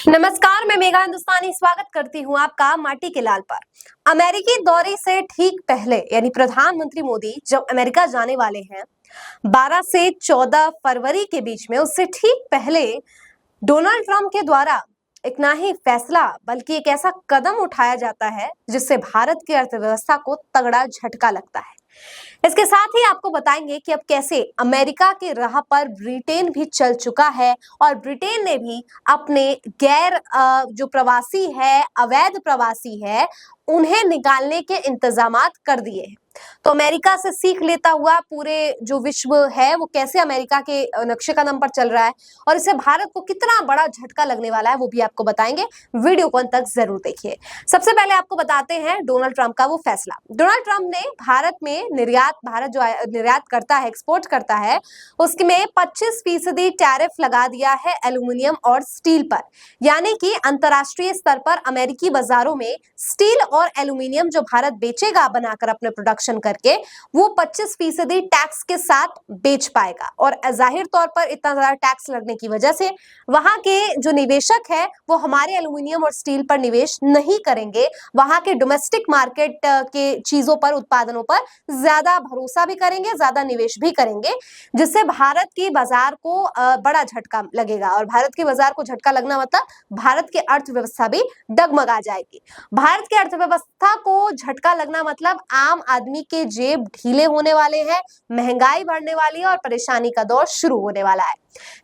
नमस्कार, मैं मेघा हिंदुस्तानी स्वागत करती हूं आपका माटी के लाल पर। अमेरिकी दौरे से ठीक पहले यानी प्रधानमंत्री मोदी जब अमेरिका जाने वाले हैं 12 से 14 फरवरी के बीच में, उससे ठीक पहले डोनाल्ड ट्रंप के द्वारा एक ना ही फैसला बल्कि एक ऐसा कदम उठाया जाता है जिससे भारत की अर्थव्यवस्था को तगड़ा झटका लगता है। इसके साथ ही आपको बताएंगे कि अब कैसे अमेरिका के राह पर ब्रिटेन भी चल चुका है और ब्रिटेन ने भी अपने गैर जो प्रवासी है, अवैध प्रवासी है, उन्हें निकालने के इंतजामात कर दिए हैं। तो अमेरिका से सीख लेता हुआ पूरे जो विश्व है वो कैसे अमेरिका के नक्शे कदम पर चल रहा है और इससे भारत को कितना बड़ा झटका लगने वाला है वो भी आपको बताएंगे। वीडियो को अंत तक जरूर देखिए। सबसे पहले आपको बताते हैं डोनाल्ड ट्रंप का वो फैसला। डोनाल्ड ट्रंप ने भारत में भारत जो निर्यात करता है, एक्सपोर्ट करता है, उसमें 25% टैरिफ लगा दिया है एल्यूमिनियम और स्टील पर। यानी कि अंतरराष्ट्रीय स्तर पर अमेरिकी बाजारों में स्टील और एल्यूमिनियम जो भारत बेचेगा बनाकर अपने प्रोडक्शन करके, वो 25% टैक्स के साथ बेच पाएगा। और जाहिर तौर पर इतना ज्यादा टैक्स लगने की वजह से वहां के जो निवेशक है वो हमारे एल्यूमिनियम और स्टील पर निवेश नहीं करेंगे, वहां के डोमेस्टिक मार्केट के चीजों पर, उत्पादनों पर ज्यादा भरोसा भी करेंगे, ज्यादा निवेश भी करेंगे, जिससे भारत की बाजार को बड़ा झटका लगेगा। और भारत के बाजार को झटका लगना मतलब भारत की अर्थव्यवस्था भी डगमगा जाएगी। भारत की अर्थव्यवस्था को झटका लगना मतलब आम आदमी के जेब ढीले होने वाले हैं, महंगाई बढ़ने वाली है और परेशानी का दौर शुरू होने वाला है।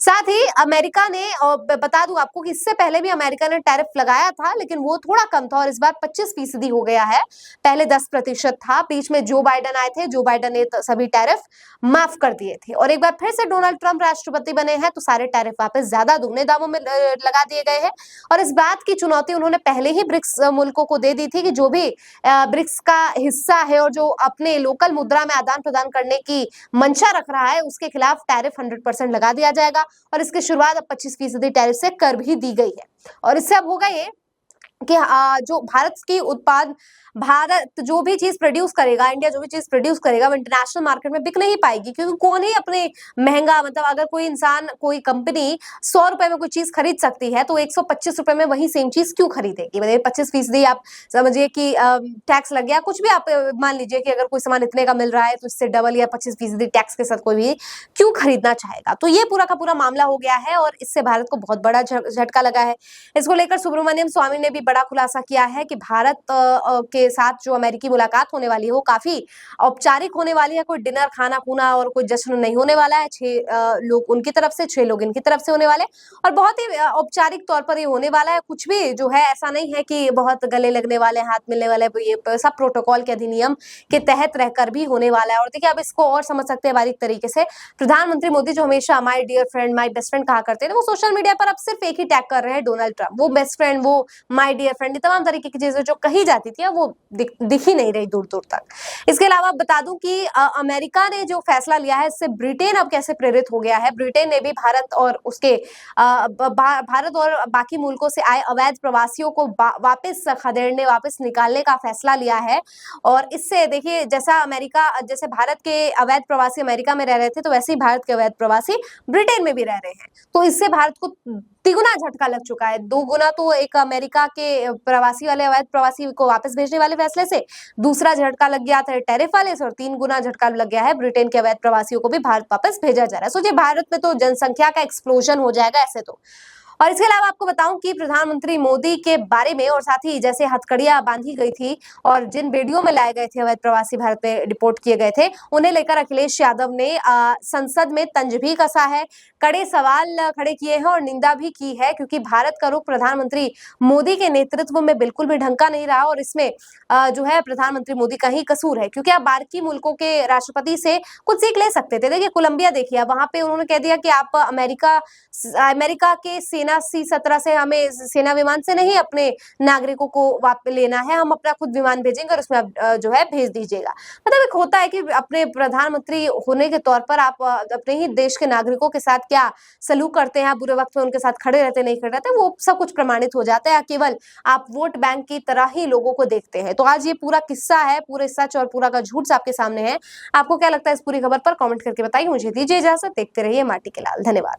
साथ ही अमेरिका ने, और बता दूं आपको कि इससे पहले भी अमेरिका ने टैरिफ लगाया था, लेकिन वो थोड़ा कम था और इस बार 25% हो गया है। पहले 10% था। बीच में जो बाइडन आए थे, जो बाइडन ने सभी टैरिफ माफ कर दिए थे और एक बार फिर से डोनाल्ड ट्रंप राष्ट्रपति बने हैं तो सारे टैरिफ वापस ज्यादा दुगने दामों में लगा दिए गए हैं। और इस बात की चुनौती उन्होंने पहले ही ब्रिक्स मुल्कों को दे दी थी कि जो भी ब्रिक्स का हिस्सा है और जो अपने लोकल मुद्रा में आदान प्रदान करने की मंशा रख रहा है, उसके खिलाफ टैरिफ 100% लगा दिया जाएगा। और इसकी शुरुआत अब 25% टैरिफ से कर भी दी गई है। और इससे अब होगा ये कि जो भारत जो भी चीज प्रोड्यूस करेगा, इंडिया जो भी चीज प्रोड्यूस करेगा, वो इंटरनेशनल मार्केट में बिक नहीं पाएगी, क्योंकि कौन ही अपने महंगा, मतलब अगर कोई इंसान, कोई कंपनी 100 रुपए में कोई चीज खरीद सकती है तो 125 रुपए में वही सेम चीज क्यों खरीदेगी। मतलब 25% आप समझिए कि टैक्स लग गया। कुछ भी आप मान लीजिए कि अगर कोई सामान इतने का मिल रहा है तो इससे डबल या 25% टैक्स के साथ कोई भी क्यों खरीदना चाहेगा। तो ये पूरा का पूरा मामला हो गया है और इससे भारत को बहुत बड़ा झटका लगा है। इसको लेकर सुब्रमण्यम स्वामी ने भी बड़ा खुलासा किया है कि भारत के साथ जो अमेरिकी मुलाकात होने वाली है वो काफी औपचारिक होने वाली है। कोई डिनर, खाना खूना और कोई जश्न नहीं होने वाला है। 6 लोग उनकी तरफ से, 6 लोग इनकी तरफ से होने वाले और बहुत ही औपचारिक तौर पर ये होने वाला है। कुछ भी जो है ऐसा नहीं है कि बहुत गले लगने वाले, हाथ मिलने वाले, ये सब प्रोटोकॉल के अधिनियम के तहत रहकर भी होने वाला है। और देखिए अब इसको और समझ सकते हैं बारीक तरीके से। प्रधानमंत्री मोदी जो हमेशा my dear friend, my best friend कहा करते थे, वो सोशल मीडिया पर अब सिर्फ एक ही टैग कर रहे हैं, डोनाल्ड ट्रंप। वो बेस्ट फ्रेंड, वो माय डियर फ्रेंड, तमाम तरीके की चीजें जो कही जाती थी वो दिख ही नहीं रही दूर दूर तक। इसके अलावा बता दूं कि अमेरिका ने जो फैसला लिया है इससे ब्रिटेन अब कैसे प्रेरित हो गया है। ब्रिटेन ने भी भारत और उसके भारत और बाकी मुल्कों से आए अवैध प्रवासियों को वापस खदेड़ने, वापस निकालने का फैसला लिया है। और इससे देखिए, जैसे भारत के अवैध प्रवासी अमेरिका में रह रहे थे, तो वैसे ही भारत के अवैध प्रवासी ब्रिटेन में भी रह रहे हैं। तो इससे भारत को तिगुना झटका लग चुका है। 2 गुना तो एक अमेरिका के प्रवासी वाले, अवैध प्रवासी को वापस भेजने वाले फैसले से, दूसरा झटका लग गया था टैरिफ वाले से, और 3 गुना झटका लग गया है ब्रिटेन के अवैध प्रवासियों को भी भारत वापस भेजा जा रहा है। सोचिए, भारत में तो जनसंख्या का एक्सप्लोजन हो जाएगा ऐसे तो। और इसके अलावा आपको बताऊं कि प्रधानमंत्री मोदी के बारे में, और साथ ही जैसे हथकड़ियां बांधी गई थी और जिन वीडियो में लाए गए थे अवैध प्रवासी भारत में डिपोर्ट किए गए थे, उन्हें लेकर अखिलेश यादव ने संसद में तंज भी कसा है, कड़े सवाल खड़े किए हैं और निंदा भी की है, क्योंकि भारत का रुख प्रधानमंत्री मोदी के नेतृत्व में बिल्कुल भी ढंका नहीं रहा। और इसमें जो है प्रधानमंत्री मोदी का ही कसूर है, क्योंकि आप बाकी मुल्कों के राष्ट्रपति से कुछ सीख ले सकते थे। देखिए कोलंबिया देखिए, वहां पे उन्होंने कह दिया कि आप अमेरिका के सेना C-17 से, हमें सेना विमान से नहीं अपने नागरिकों को वापस लेना है, हम अपना खुद विमान भेजेंगे और उसमें आप जो है भेज दीजिएगा। मतलब एक होता है कि अपने प्रधानमंत्री होने के तौर पर आप अपने ही देश के नागरिकों के साथ क्या सलूक करते हैं, बुरे वक्त में उनके साथ खड़े रहते, नहीं खड़े रहते, वो सब कुछ प्रमाणित हो जाता है। केवल आप वोट बैंक की तरह ही लोगों को देखते हैं। तो आज ये पूरा किस्सा है, पूरे सच और पूरा का झूठ आपके सामने है। आपको क्या लगता है इस पूरी खबर पर? कमेंट करके बताइए। मुझे दीजिए इजाजत, देखते रहिए माटी के लाल। धन्यवाद।